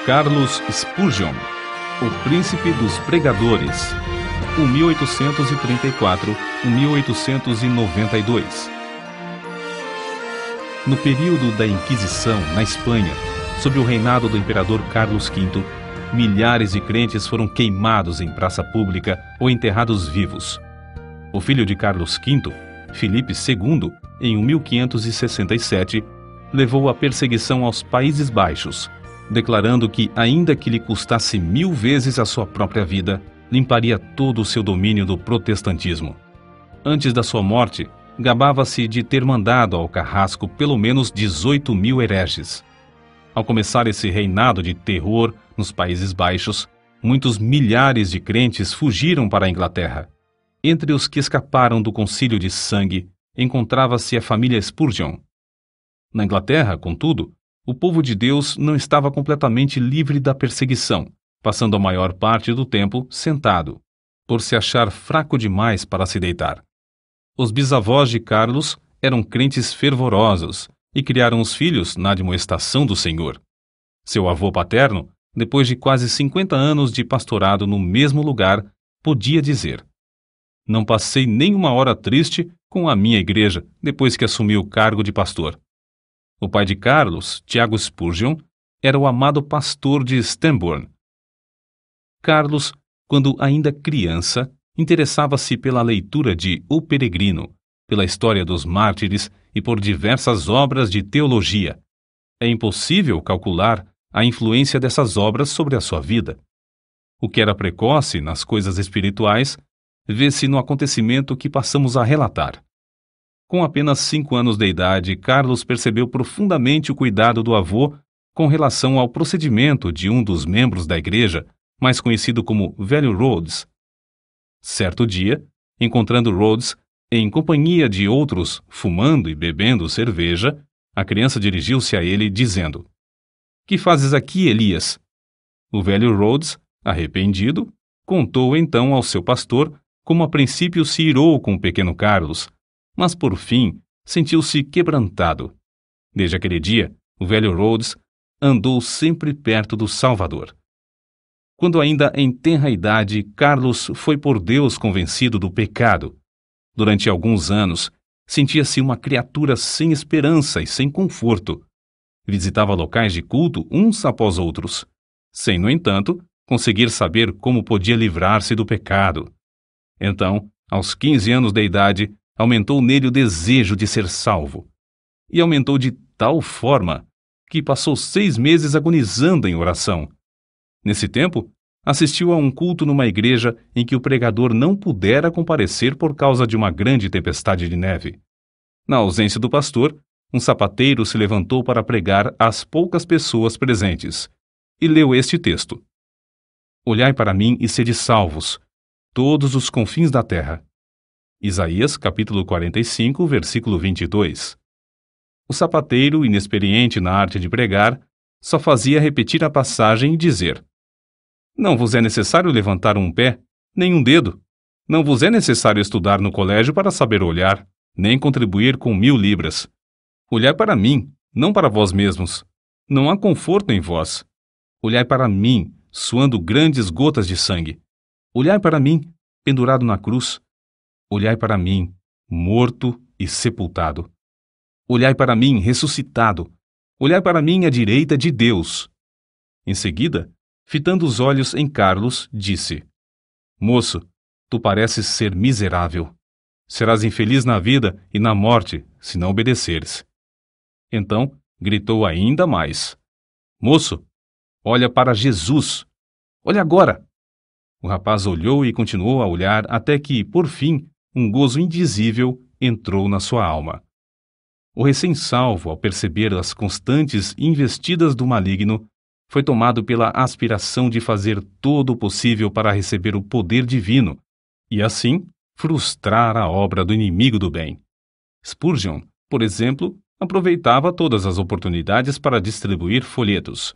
Carlos Spurgeon, o príncipe dos pregadores, 1834-1892. No período da Inquisição, na Espanha, sob o reinado do imperador Carlos V, milhares de crentes foram queimados em praça pública ou enterrados vivos. O filho de Carlos V, Filipe II, em 1567, levou a perseguição aos Países Baixos, declarando que, ainda que lhe custasse 1000 vezes a sua própria vida, limparia todo o seu domínio do protestantismo. Antes da sua morte, gabava-se de ter mandado ao carrasco pelo menos 18.000 hereges. Ao começar esse reinado de terror nos Países Baixos, muitos milhares de crentes fugiram para a Inglaterra. Entre os que escaparam do concílio de sangue, encontrava-se a família Spurgeon. Na Inglaterra, contudo, o povo de Deus não estava completamente livre da perseguição, passando a maior parte do tempo sentado, por se achar fraco demais para se deitar. Os bisavós de Carlos eram crentes fervorosos e criaram os filhos na admoestação do Senhor. Seu avô paterno, depois de quase 50 anos de pastorado no mesmo lugar, podia dizer: "Não passei nenhuma hora triste com a minha igreja depois que assumi o cargo de pastor." O pai de Carlos, Tiago Spurgeon, era o amado pastor de Stambourne. Carlos, quando ainda criança, interessava-se pela leitura de O Peregrino, pela história dos mártires e por diversas obras de teologia. É impossível calcular a influência dessas obras sobre a sua vida. O que era precoce nas coisas espirituais vê-se no acontecimento que passamos a relatar. Com apenas 5 anos de idade, Carlos percebeu profundamente o cuidado do avô com relação ao procedimento de um dos membros da igreja, mais conhecido como Velho Rhodes. Certo dia, encontrando Rhodes em companhia de outros fumando e bebendo cerveja, a criança dirigiu-se a ele dizendo: "Que fazes aqui, Elias?" O velho Rhodes, arrependido, contou então ao seu pastor como a princípio se irou com o pequeno Carlos, mas por fim sentiu-se quebrantado. Desde aquele dia, o velho Rhodes andou sempre perto do Salvador. Quando ainda em tenra idade, Carlos foi por Deus convencido do pecado. Durante alguns anos, sentia-se uma criatura sem esperança e sem conforto. Visitava locais de culto uns após outros, sem, no entanto, conseguir saber como podia livrar-se do pecado. Então, aos 15 anos de idade, aumentou nele o desejo de ser salvo. E aumentou de tal forma que passou 6 meses agonizando em oração. Nesse tempo, assistiu a um culto numa igreja em que o pregador não pudera comparecer por causa de uma grande tempestade de neve. Na ausência do pastor, um sapateiro se levantou para pregar às poucas pessoas presentes e leu este texto: "Olhai para mim e sede salvos, todos os confins da terra." Isaías, capítulo 45, versículo 22. O sapateiro, inexperiente na arte de pregar, só fazia repetir a passagem e dizer: "Não vos é necessário levantar um pé, nem um dedo. Não vos é necessário estudar no colégio para saber olhar, nem contribuir com 1000 libras. Olhai para mim, não para vós mesmos. Não há conforto em vós. Olhai para mim, suando grandes gotas de sangue. Olhai para mim, pendurado na cruz. Olhai para mim, morto e sepultado. Olhai para mim, ressuscitado. Olhai para mim à direita de Deus." Em seguida, fitando os olhos em Carlos, disse: "Moço, tu pareces ser miserável. Serás infeliz na vida e na morte, se não obedeceres." Então, gritou ainda mais: "Moço, olha para Jesus. Olha agora." O rapaz olhou e continuou a olhar até que, por fim, um gozo indizível entrou na sua alma. O recém-salvo, ao perceber as constantes investidas do maligno, foi tomado pela aspiração de fazer todo o possível para receber o poder divino e, assim, frustrar a obra do inimigo do bem. Spurgeon, por exemplo, aproveitava todas as oportunidades para distribuir folhetos.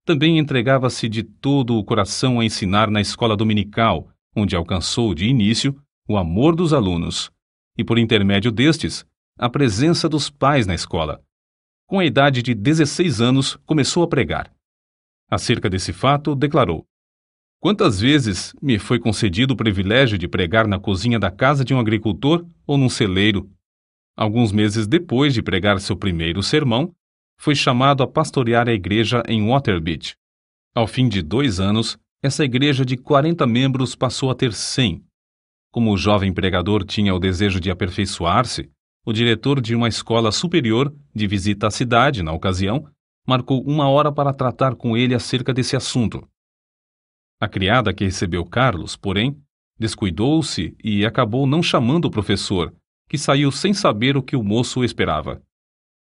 Também entregava-se de todo o coração a ensinar na escola dominical, onde alcançou, de início, o amor dos alunos, e por intermédio destes, a presença dos pais na escola. Com a idade de 16 anos, começou a pregar. Acerca desse fato, declarou: "Quantas vezes me foi concedido o privilégio de pregar na cozinha da casa de um agricultor ou num celeiro? Alguns meses depois de pregar seu primeiro sermão, foi chamado a pastorear a igreja em Waterbeach. Ao fim de 2 anos, essa igreja de 40 membros passou a ter 100. Como o jovem pregador tinha o desejo de aperfeiçoar-se, o diretor de uma escola superior, de visita à cidade na ocasião, marcou 1 hora para tratar com ele acerca desse assunto. A criada que recebeu Carlos, porém, descuidou-se e acabou não chamando o professor, que saiu sem saber o que o moço esperava.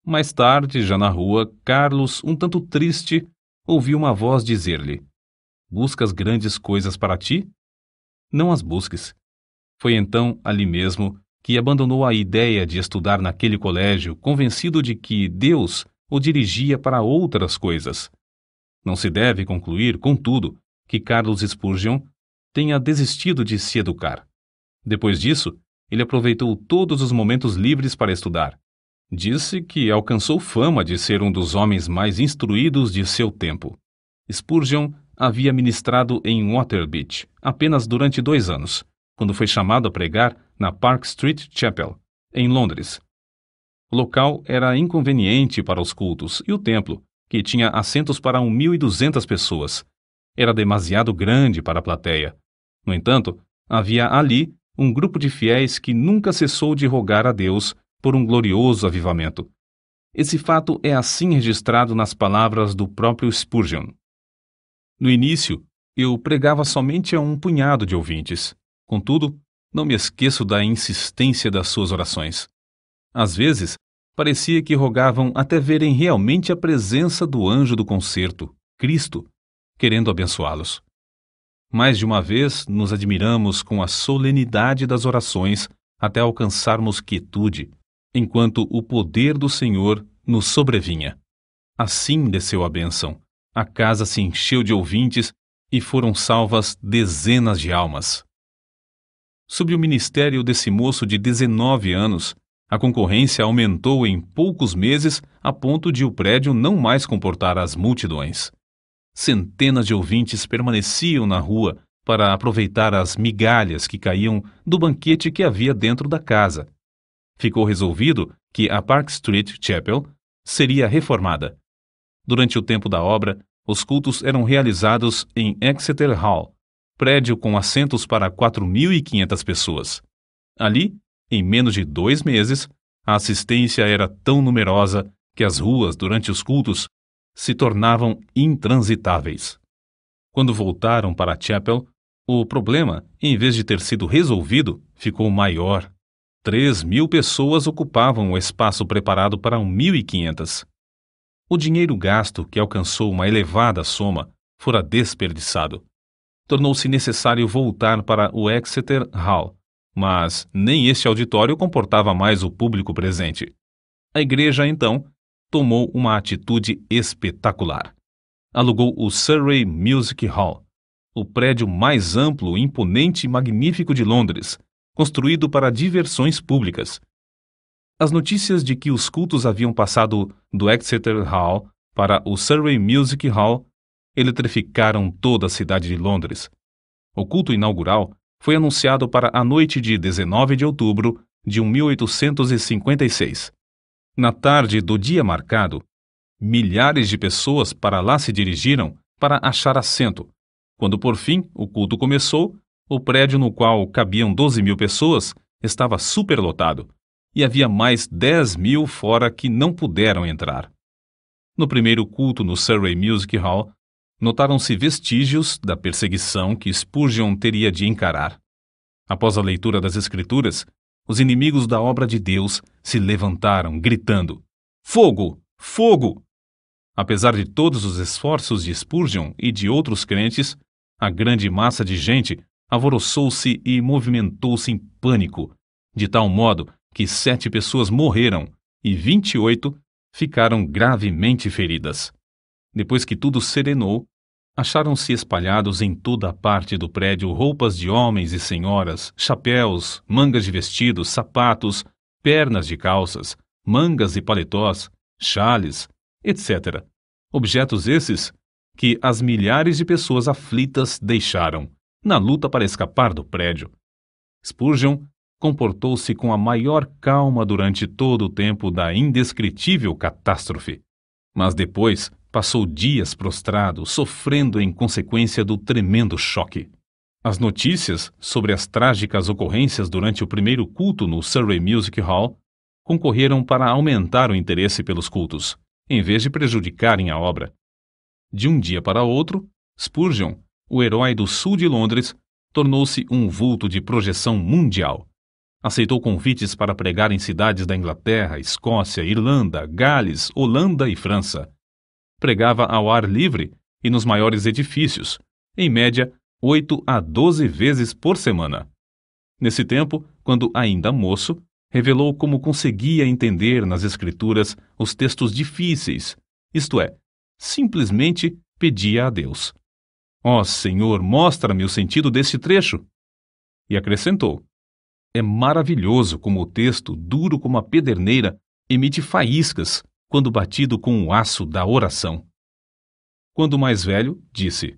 Mais tarde, já na rua, Carlos, um tanto triste, ouviu uma voz dizer-lhe: "Buscas grandes coisas para ti? Não as busques." Foi então, ali mesmo, que abandonou a ideia de estudar naquele colégio, convencido de que Deus o dirigia para outras coisas. Não se deve concluir, contudo, que Carlos Spurgeon tenha desistido de se educar. Depois disso, ele aproveitou todos os momentos livres para estudar. Disse que alcançou fama de ser um dos homens mais instruídos de seu tempo. Spurgeon havia ministrado em Waterbeach apenas durante 2 anos, quando foi chamado a pregar na Park Street Chapel, em Londres. O local era inconveniente para os cultos e o templo, que tinha assentos para 1.200 pessoas, era demasiado grande para a plateia. No entanto, havia ali um grupo de fiéis que nunca cessou de rogar a Deus por um glorioso avivamento. Esse fato é assim registrado nas palavras do próprio Spurgeon. No início, eu pregava somente a um punhado de ouvintes. Contudo, não me esqueço da insistência das suas orações. Às vezes, parecia que rogavam até verem realmente a presença do anjo do concerto, Cristo, querendo abençoá-los. Mais de uma vez nos admiramos com a solenidade das orações até alcançarmos quietude, enquanto o poder do Senhor nos sobrevinha. Assim desceu a bênção. A casa se encheu de ouvintes e foram salvas dezenas de almas. Sob o ministério desse moço de 19 anos, a concorrência aumentou em poucos meses a ponto de o prédio não mais comportar as multidões. Centenas de ouvintes permaneciam na rua para aproveitar as migalhas que caíam do banquete que havia dentro da casa. Ficou resolvido que a Park Street Chapel seria reformada. Durante o tempo da obra, os cultos eram realizados em Exeter Hall, prédio com assentos para 4.500 pessoas. Ali, em menos de 2 meses, a assistência era tão numerosa que as ruas, durante os cultos, se tornavam intransitáveis. Quando voltaram para a Chapel, o problema, em vez de ter sido resolvido, ficou maior. 3.000 pessoas ocupavam o espaço preparado para 1.500. O dinheiro gasto, que alcançou uma elevada soma, fora desperdiçado. Tornou-se necessário voltar para o Exeter Hall, mas nem este auditório comportava mais o público presente. A igreja, então, tomou uma atitude espetacular. Alugou o Surrey Music Hall, o prédio mais amplo, imponente e magnífico de Londres, construído para diversões públicas. As notícias de que os cultos haviam passado do Exeter Hall para o Surrey Music Hall eletrificaram toda a cidade de Londres. O culto inaugural foi anunciado para a noite de 19 de outubro de 1856. Na tarde do dia marcado, milhares de pessoas para lá se dirigiram para achar assento. Quando por fim o culto começou, o prédio no qual cabiam 12.000 pessoas estava superlotado e havia mais 10.000 fora que não puderam entrar. No primeiro culto no Surrey Music Hall, notaram-se vestígios da perseguição que Spurgeon teria de encarar. Após a leitura das Escrituras, os inimigos da obra de Deus se levantaram, gritando: "Fogo! Fogo!" Apesar de todos os esforços de Spurgeon e de outros crentes, a grande massa de gente alvoroçou-se e movimentou-se em pânico, de tal modo que 7 pessoas morreram e 28 ficaram gravemente feridas. Depois que tudo serenou, acharam-se espalhados em toda a parte do prédio roupas de homens e senhoras, chapéus, mangas de vestidos, sapatos, pernas de calças, mangas e paletós, chales, etc. Objetos esses que as milhares de pessoas aflitas deixaram, na luta para escapar do prédio. Spurgeon comportou-se com a maior calma durante todo o tempo da indescritível catástrofe, mas depois passou dias prostrado, sofrendo em consequência do tremendo choque. As notícias sobre as trágicas ocorrências durante o primeiro culto no Surrey Music Hall concorreram para aumentar o interesse pelos cultos, em vez de prejudicarem a obra. De um dia para outro, Spurgeon, o herói do sul de Londres, tornou-se um vulto de projeção mundial. Aceitou convites para pregar em cidades da Inglaterra, Escócia, Irlanda, Gales, Holanda e França. Pregava ao ar livre e nos maiores edifícios, em média 8 a 12 vezes por semana. Nesse tempo, quando ainda moço, revelou como conseguia entender nas Escrituras os textos difíceis, isto é, simplesmente pedia a Deus: "Ó Senhor, mostra-me o sentido deste trecho." E acrescentou: "É maravilhoso como o texto, duro como a pederneira, emite faíscas quando batido com o aço da oração." Quando mais velho, disse: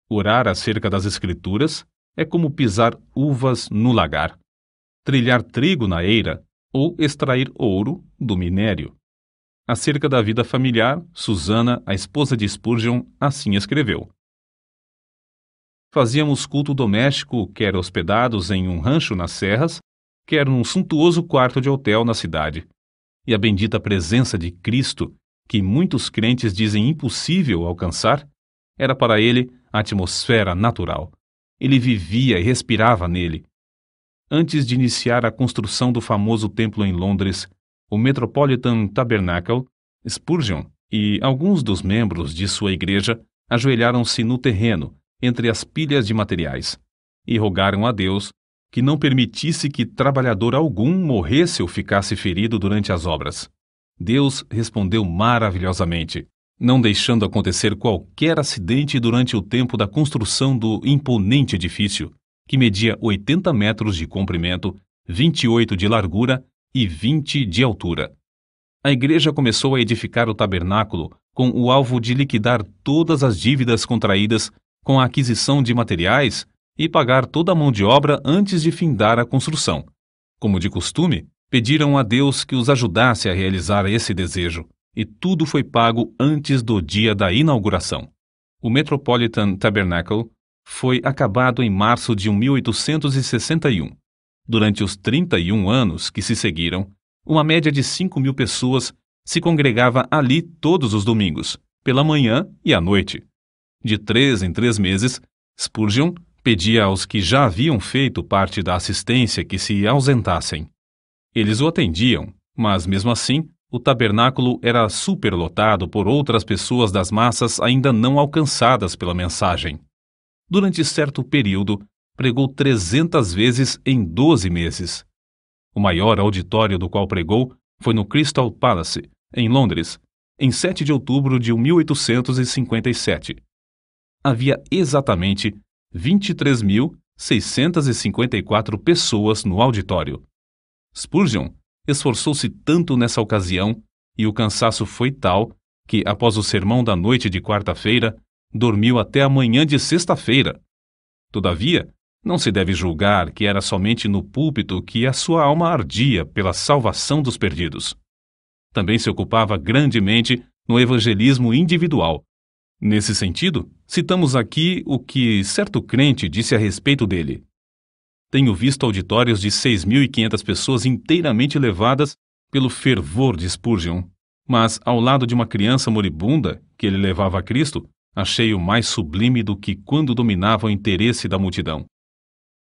"Orar acerca das Escrituras é como pisar uvas no lagar, trilhar trigo na eira ou extrair ouro do minério." Acerca da vida familiar, Susana, a esposa de Spurgeon, assim escreveu: "Fazíamos culto doméstico, quer hospedados em um rancho nas serras, quer num suntuoso quarto de hotel na cidade. E a bendita presença de Cristo, que muitos crentes dizem impossível alcançar, era para ele a atmosfera natural. Ele vivia e respirava nele. Antes de iniciar a construção do famoso templo em Londres, o Metropolitan Tabernacle, Spurgeon e alguns dos membros de sua igreja ajoelharam-se no terreno, entre as pilhas de materiais, e rogaram a Deus que não permitisse que trabalhador algum morresse ou ficasse ferido durante as obras. Deus respondeu maravilhosamente, não deixando acontecer qualquer acidente durante o tempo da construção do imponente edifício, que media 80 metros de comprimento, 28 de largura e 20 de altura. A igreja começou a edificar o tabernáculo com o alvo de liquidar todas as dívidas contraídas com a aquisição de materiais e pagar toda a mão de obra antes de findar a construção. Como de costume, pediram a Deus que os ajudasse a realizar esse desejo, e tudo foi pago antes do dia da inauguração. O Metropolitan Tabernacle foi acabado em março de 1861. Durante os 31 anos que se seguiram, uma média de 5.000 pessoas se congregava ali todos os domingos, pela manhã e à noite. De 3 em 3 meses, Spurgeon pedia aos que já haviam feito parte da assistência que se ausentassem. Eles o atendiam, mas mesmo assim, o tabernáculo era superlotado por outras pessoas das massas ainda não alcançadas pela mensagem. Durante certo período, pregou 300 vezes em 12 meses. O maior auditório do qual pregou foi no Crystal Palace, em Londres, em 7 de outubro de 1857. Havia exatamente 23.654 pessoas no auditório. Spurgeon esforçou-se tanto nessa ocasião, e o cansaço foi tal que, após o sermão da noite de quarta-feira, dormiu até a manhã de sexta-feira. Todavia, não se deve julgar que era somente no púlpito que a sua alma ardia pela salvação dos perdidos. Também se ocupava grandemente no evangelismo individual. Nesse sentido, citamos aqui o que certo crente disse a respeito dele: "Tenho visto auditórios de 6.500 pessoas inteiramente levadas pelo fervor de Spurgeon, mas ao lado de uma criança moribunda que ele levava a Cristo, achei-o mais sublime do que quando dominava o interesse da multidão."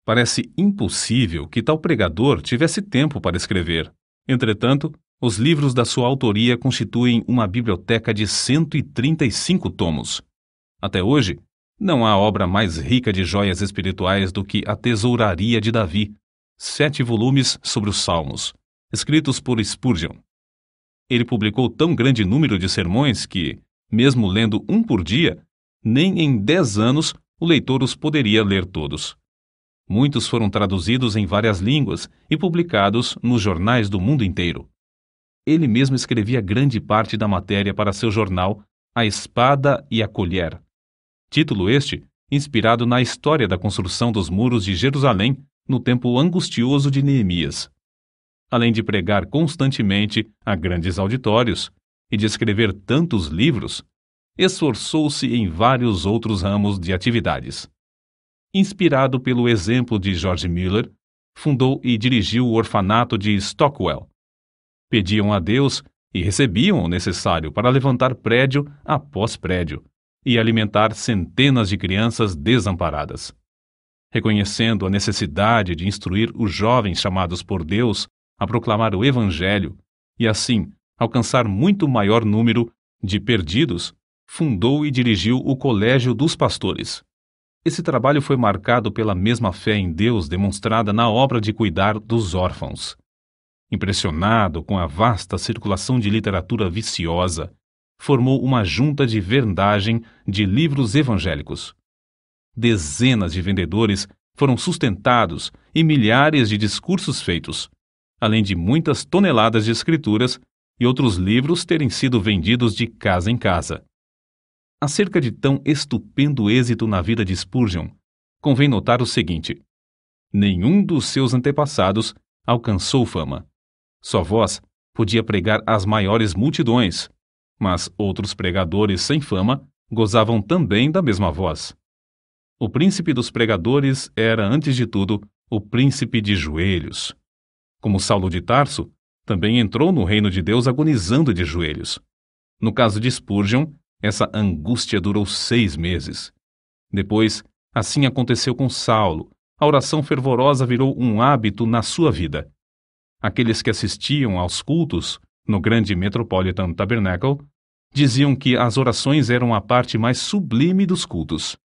Parece impossível que tal pregador tivesse tempo para escrever. Entretanto, os livros da sua autoria constituem uma biblioteca de 135 tomos. Até hoje, não há obra mais rica de joias espirituais do que A Tesouraria de Davi, 7 volumes sobre os Salmos, escritos por Spurgeon. Ele publicou tão grande número de sermões que, mesmo lendo um por dia, nem em 10 anos o leitor os poderia ler todos. Muitos foram traduzidos em várias línguas e publicados nos jornais do mundo inteiro. Ele mesmo escrevia grande parte da matéria para seu jornal A Espada e a Colher. Título este inspirado na história da construção dos muros de Jerusalém no tempo angustioso de Neemias. Além de pregar constantemente a grandes auditórios e de escrever tantos livros, esforçou-se em vários outros ramos de atividades. Inspirado pelo exemplo de George Mueller, fundou e dirigiu o orfanato de Stockwell. Pediam a Deus e recebiam o necessário para levantar prédio após prédio e alimentar centenas de crianças desamparadas. Reconhecendo a necessidade de instruir os jovens chamados por Deus a proclamar o Evangelho e, assim, alcançar muito maior número de perdidos, fundou e dirigiu o Colégio dos Pastores. Esse trabalho foi marcado pela mesma fé em Deus demonstrada na obra de cuidar dos órfãos. Impressionado com a vasta circulação de literatura viciosa, formou uma junta de vendagem de livros evangélicos. Dezenas de vendedores foram sustentados e milhares de discursos feitos, além de muitas toneladas de escrituras e outros livros terem sido vendidos de casa em casa. Acerca de tão estupendo êxito na vida de Spurgeon, convém notar o seguinte: nenhum dos seus antepassados alcançou fama. Sua voz podia pregar às maiores multidões, mas outros pregadores sem fama gozavam também da mesma voz. O príncipe dos pregadores era, antes de tudo, o príncipe de joelhos. Como Saulo de Tarso, também entrou no reino de Deus agonizando de joelhos. No caso de Spurgeon, essa angústia durou 6 meses. Depois, assim aconteceu com Saulo. A oração fervorosa virou um hábito na sua vida. Aqueles que assistiam aos cultos no grande Metropolitan Tabernacle diziam que as orações eram a parte mais sublime dos cultos.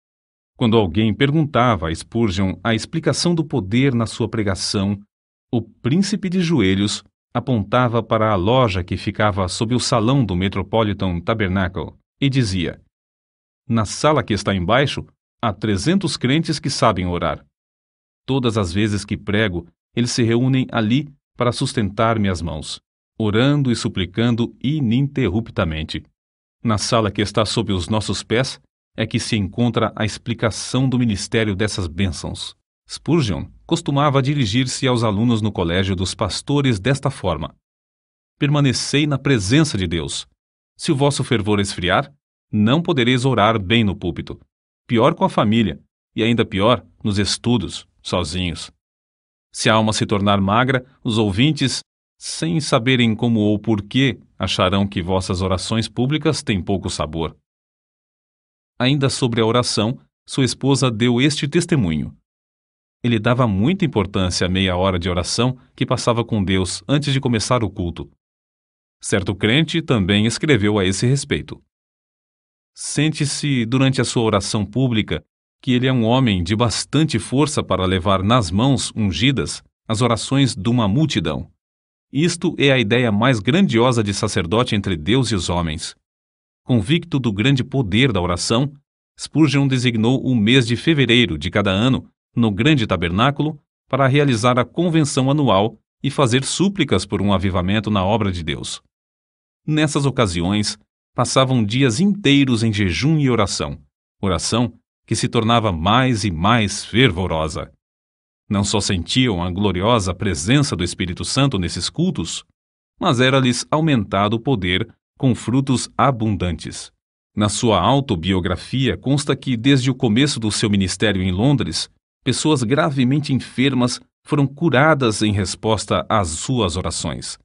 Quando alguém perguntava a Spurgeon a explicação do poder na sua pregação, o príncipe de joelhos apontava para a loja que ficava sob o salão do Metropolitan Tabernacle e dizia: na sala que está embaixo, há 300 crentes que sabem orar. Todas as vezes que prego, eles se reúnem ali para sustentar-me as mãos, orando e suplicando ininterruptamente. Na sala que está sob os nossos pés é que se encontra a explicação do ministério dessas bênçãos. Spurgeon costumava dirigir-se aos alunos no colégio dos pastores desta forma: permanecei na presença de Deus. Se o vosso fervor esfriar, não podereis orar bem no púlpito. Pior com a família, e ainda pior nos estudos, sozinhos. Se a alma se tornar magra, os ouvintes, sem saberem como ou porquê, acharão que vossas orações públicas têm pouco sabor. Ainda sobre a oração, sua esposa deu este testemunho: ele dava muita importância à meia hora de oração que passava com Deus antes de começar o culto. Certo crente também escreveu a esse respeito: sente-se durante a sua oração pública que ele é um homem de bastante força para levar nas mãos ungidas as orações de uma multidão. Isto é a ideia mais grandiosa de sacerdote entre Deus e os homens. Convicto do grande poder da oração, Spurgeon designou o mês de fevereiro de cada ano no grande tabernáculo para realizar a convenção anual e fazer súplicas por um avivamento na obra de Deus. Nessas ocasiões, passavam dias inteiros em jejum e oração que se tornava mais e mais fervorosa. Não só sentiam a gloriosa presença do Espírito Santo nesses cultos, mas era-lhes aumentado o poder com frutos abundantes. Na sua autobiografia consta que, desde o começo do seu ministério em Londres, pessoas gravemente enfermas foram curadas em resposta às suas orações.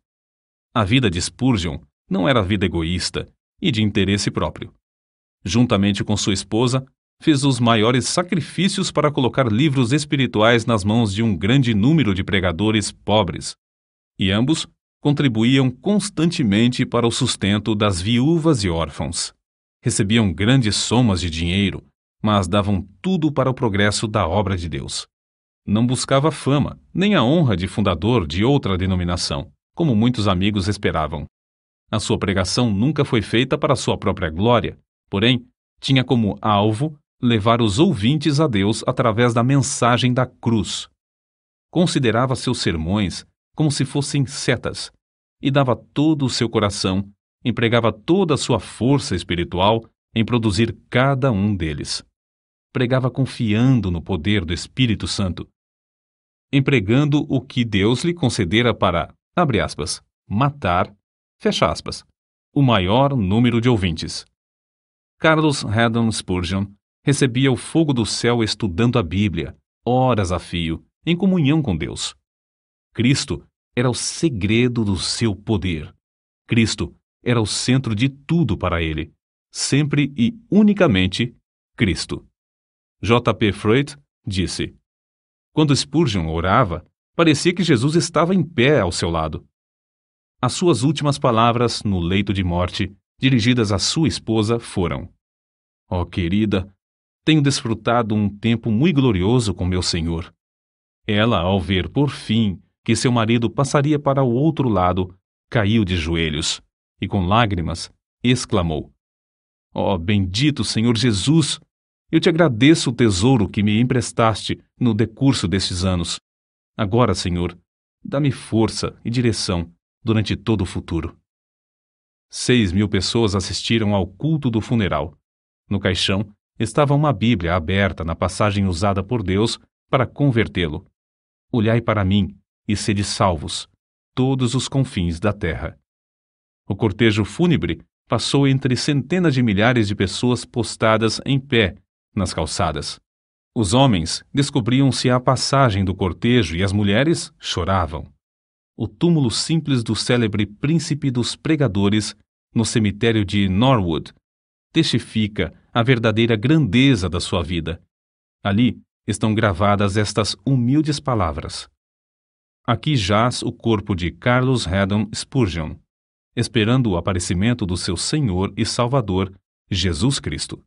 A vida de Spurgeon não era vida egoísta e de interesse próprio. Juntamente com sua esposa, fez os maiores sacrifícios para colocar livros espirituais nas mãos de um grande número de pregadores pobres, e ambos contribuíam constantemente para o sustento das viúvas e órfãos. Recebiam grandes somas de dinheiro, mas davam tudo para o progresso da obra de Deus. Não buscava fama, nem a honra de fundador de outra denominação, como muitos amigos esperavam. A sua pregação nunca foi feita para sua própria glória, porém, tinha como alvo levar os ouvintes a Deus através da mensagem da cruz. Considerava seus sermões como se fossem setas e dava todo o seu coração empregava toda a sua força espiritual em produzir cada um deles. Pregava confiando no poder do Espírito Santo, empregando o que Deus lhe concedera para, abre aspas, matar, fecha aspas, o maior número de ouvintes. Charles Haddon Spurgeon recebia o fogo do céu estudando a Bíblia, horas a fio, em comunhão com Deus. Cristo era o segredo do seu poder. Cristo era o centro de tudo para ele. Sempre e unicamente Cristo. J.P. Freud disse: quando Spurgeon orava, parecia que Jesus estava em pé ao seu lado. As suas últimas palavras no leito de morte, dirigidas à sua esposa, foram: ó querida, tenho desfrutado um tempo muito glorioso com meu Senhor. Ela, ao ver, por fim, que seu marido passaria para o outro lado, caiu de joelhos e, com lágrimas, exclamou: ó bendito Senhor Jesus! Eu te agradeço o tesouro que me emprestaste no decurso destes anos. Agora, Senhor, dá-me força e direção durante todo o futuro. 6.000 pessoas assistiram ao culto do funeral. No caixão estava uma Bíblia aberta na passagem usada por Deus para convertê-lo. Olhai para mim e sede salvos, todos os confins da terra. O cortejo fúnebre passou entre centenas de milhares de pessoas postadas em pé nas calçadas. Os homens descobriam-se à passagem do cortejo e as mulheres choravam. O túmulo simples do célebre príncipe dos pregadores no cemitério de Norwood testifica a verdadeira grandeza da sua vida. Ali estão gravadas estas humildes palavras: aqui jaz o corpo de Charles Haddon Spurgeon, esperando o aparecimento do seu Senhor e Salvador, Jesus Cristo.